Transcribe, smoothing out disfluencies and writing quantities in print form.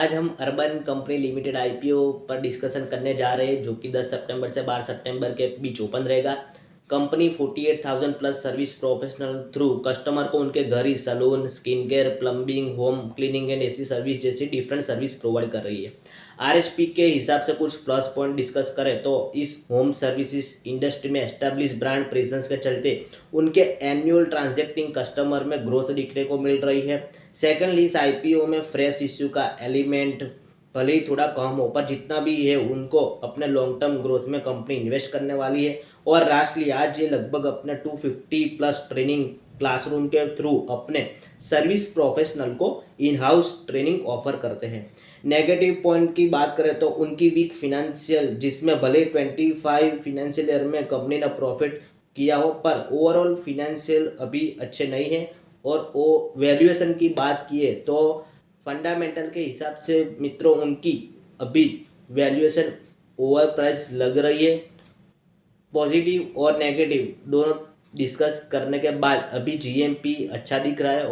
आज हम urban company limited IPO पर डिस्कशन करने जा रहे हैं, जो कि 10 सितंबर से 12 सितंबर के बीच ओपन रहेगा। Company 48,000 plus service professional through customer को उनके घर ही salon, skin care, plumbing, home cleaning and AC service जैसी डिफरेंट सर्विस प्रोवाइड कर रही है। आरएचपी के हिसाब से कुछ प्लस पॉइंट डिस्कस करें तो इस होम सर्विसेज इंडस्ट्री में एस्टेब्लिश ब्रांड प्रेजेंस के चलते उनके एनुअल ट्रांजैक्टिंग कस्टमर में ग्रोथ दिखने को मिल रही है। सेकेंडली, इस आईपीओ में फ्रेश इश्यू का एलिमेंट भले ही थोड़ा कम हो, पर जितना भी है उनको अपने लॉन्ग टर्म ग्रोथ में कंपनी इन्वेस्ट करने वाली है। और लास्टली, आज ये लगभग अपने 250 प्लस ट्रेनिंग क्लासरूम के थ्रू अपने सर्विस प्रोफेशनल को इन हाउस ट्रेनिंग ऑफर करते हैं। नेगेटिव पॉइंट की बात करें तो उनकी वीक फिनेंशियल, जिसमें भले 25 फिनेंशियल ईयर में कंपनी ने प्रॉफिट किया हो, पर ओवरऑल फिनेंशियल अभी अच्छे नहीं है। और वो वैल्यूएशन की बात किए तो फंडामेंटल के हिसाब से मित्रों उनकी अभी वैल्यूएशन ओवर प्राइस लग रही है। पॉजिटिव और नेगेटिव दोनों डिस्कस करने के बाद अभी जीएमपी अच्छा दिख रहा है।